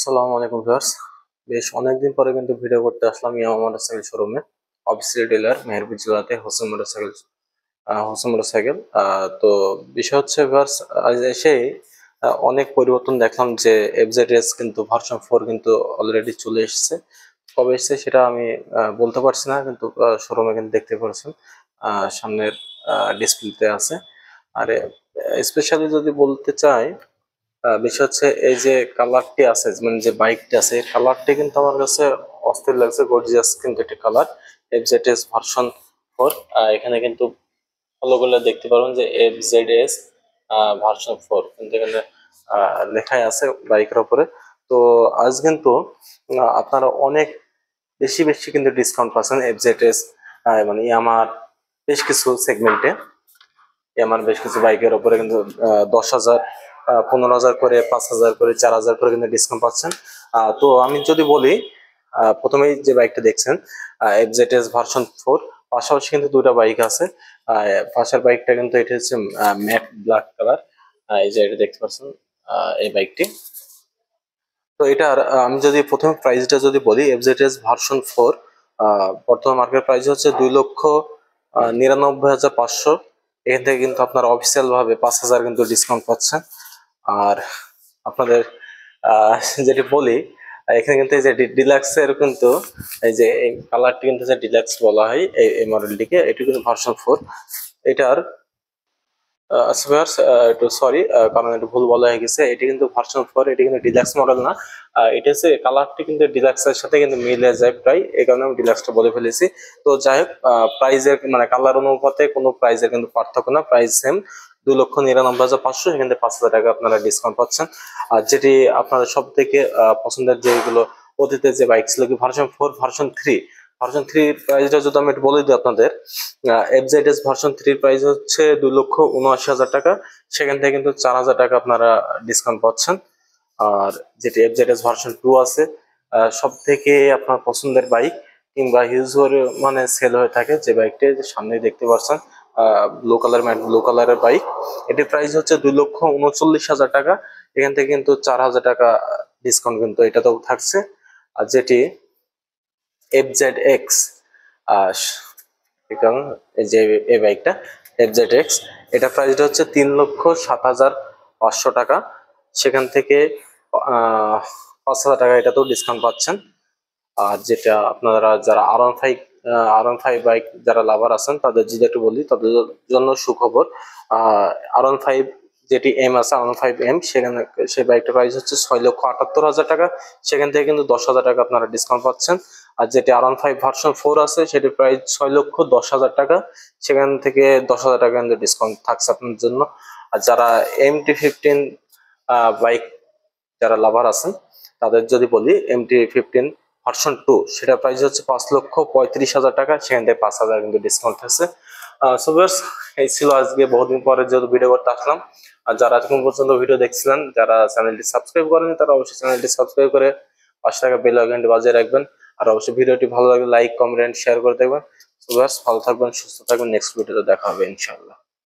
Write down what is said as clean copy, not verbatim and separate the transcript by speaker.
Speaker 1: আসসালামু আলাইকুম ভিউয়ার্স। বেশ অনেকদিন পরে কিন্তু ভিডিও করতে আসলাম ইয়ামাহা মোটরসাইকেল শোরুমে। অফিসিয়াল ডিলার মেহেরপুর জেলাতে হোসেন মোটরসাইকেল। তো বিষয় হচ্ছে ভিউয়ার্স, আজ এসে অনেক পরিবর্তন দেখলাম যে এফজেডএস কিন্তু ভার্সন 4 কিন্তু অলরেডি চলে এসেছে। কবে এসেছে সেটা আমি বলতে পারছি না, কিন্তু শোরুমে কিন্তু দেখতে পাচ্ছেন সামনের ডিসপ্লেতে আছে। আর স্পেশালি যদি বলতে চাই, বিষয় হচ্ছে এই যে কালারটি আছে, মানে যে বাইকটি আছে, কালারটি কিন্তু আমার কাছে অস্থির লাগছে, গর্জিয়াস কিন্তু একটা কালার। FZS version 4। এখানে কিন্তু ফলো করলে দেখতে পারবেন যে এফজেডএস ভার্সন 4 কিন্তু এখানে লেখাই আছে বাইকের উপরে। তো আজ কিন্তু আপনারা অনেক বেশি বেশি কিন্তু ডিসকাউন্ট পাচ্ছেন এফজেডএস, মানে আমার বেশ কিছু সেগমেন্টে, আমার বেশ কিছু বাইকের উপরে কিন্তু 10,000, 15,000 করে, 5,000 করে, 4,000 করে কিন্তু ডিসকাউন্ট পাচ্ছেন। তো আমি যদি বলি, প্রথমেই যে বাইকটা দেখছেন এফজেডএস ভার্সন 4, পাশাপাশি কিন্তু দুটো বাইক আছে। পাশের বাইকটা কিন্তু এটা হচ্ছে ম্যাট ব্ল্যাক কালার। এই যে এটা দেখতে পাচ্ছেন এই বাইকটি। তো এটার আমি যদি প্রথমে প্রাইসটা যদি বলি, এফজেডএস ভার্সন 4 বর্তমান মার্কেট প্রাইস হচ্ছে 2,99,500। এখান থেকে কিন্তু আপনার অফিসিয়াল ভাবে 5,000 কিন্তু ডিসকাউন্ট পাচ্ছেন। আর আপনাদের যেটি বলি, এখানে কিন্তু এই যে ডিলাক্স এর কিন্তু এই যে এই কালারটি কিন্তু যে ডিলাক্স বলা হয় এই মডেলটিকে, এটি কিন্তু ভার্সন 4। এটার ভিউয়ার্স, একটু সরি, কারণ একটু ভুল বলা হয়ে গেছে, এটি কিন্তু ভার্সন 4, এটি কিন্তু ডিলাক্স মডেল না। এটা হচ্ছে কালারটি কিন্তু ডিলাক্স এর সাথে কিন্তু মিলে যায় প্রায়, এই কারণে আমি ডিলাক্সটা বলে ফেলেছি। তো যাই হোক, প্রাইজের মানে কালার অনুপাতে কোনো প্রাইজের কিন্তু পার্থক্য না, প্রাইস সেম। 2,99,500, এখান থেকে 5,000 টাকা আপনারা ডিসকাউন্ট পাচ্ছেন। আর যেটি আপনাদের সব থেকে পছন্দের যেগুলো অতীতের যে বাইক ছিল কি ভার্সন 4, ভার্সন 3 প্রাইসটা যদি আমি একটু বলে দিই আপনাদের, এফজেডএস ভার্সন 3 প্রাইস হচ্ছে 2,79,000 টাকা। সেখান থেকে কিন্তু 4,000 টাকা আপনারা ডিসকাউন্ট পাচ্ছেন। আর যেটি এফজেডএস ভার্সন 2 আছে, সব থেকে আপনার পছন্দের বাইক কিংবা হিউজ মানে সেল হয়ে থাকে যে বাইকটি, যে সামনে দেখতে পাচ্ছেন ব্লু কালারের বাইক, এটির প্রাইস হচ্ছে 2,39,000 টাকা। এখান থেকে কিন্তু 4,000 টাকা ডিসকাউন্ট কিন্তু এটাতেও থাকছে। আর যেটি এফজেডএক্স, কারণ এই যে এই বাইকটা এফজেডএক্স, এটা প্রাইসটা হচ্ছে 3,07,500 টাকা। সেখান থেকে 5,000 টাকা এটাতেও ডিসকাউন্ট পাচ্ছেন। আর যেটা আপনারা যারা আর ওয়ান ফাইভ বাইক যারা লাভার আছেন তাদের যদি একটু বলি, তাদের জন্য সুখবর। আর ওয়ান ফাইভ যেটি এম আছে, আর ওয়ান ফাইভ এম, সেখানে সেই বাইকটার প্রাইস হচ্ছে 6,78,000 টাকা। সেখান থেকে কিন্তু 10,000 টাকা আপনারা ডিসকাউন্ট পাচ্ছেন। আর যেটি আর ওয়ান ফাইভ ভার্সন 4 আছে, সেটির প্রাইস 6,10,000 টাকা। সেখান থেকে 10,000 টাকা কিন্তু ডিসকাউন্ট থাকছে আপনার জন্য। আর যারা MT-15 বাইক যারা লাভার আছেন তাদের যদি বলি, MT-15 ভার্সন 2, সেটা প্রাইস হচ্ছে 5,35,000 টাকা। সেখান থেকে 5,000 কিন্তু ডিসকাউন্ট আছে। সো ভিউয়ার্স, এই ছিল আজকে বহুদিন পরে যেহেতু ভিডিও করতে আসলাম। আর যারা এতক্ষণ পর্যন্ত ভিডিও দেখছিলেন, যারা চ্যানেলটি সাবস্ক্রাইব করেনি, তারা অবশ্যই চ্যানেলটি সাবস্ক্রাইব করে পাশে থাকা বেল আইকনটি বাজিয়ে রাখবেন। আর অবশ্যই ভিডিওটি ভালো লাগলে লাইক, কমেন্ট, শেয়ার করে দেবেন। সো ভিউয়ার্স, ভালো থাকবেন, সুস্থ থাকবেন, নেক্সট ভিডিওতে দেখা হবে ইনশাআল্লাহ।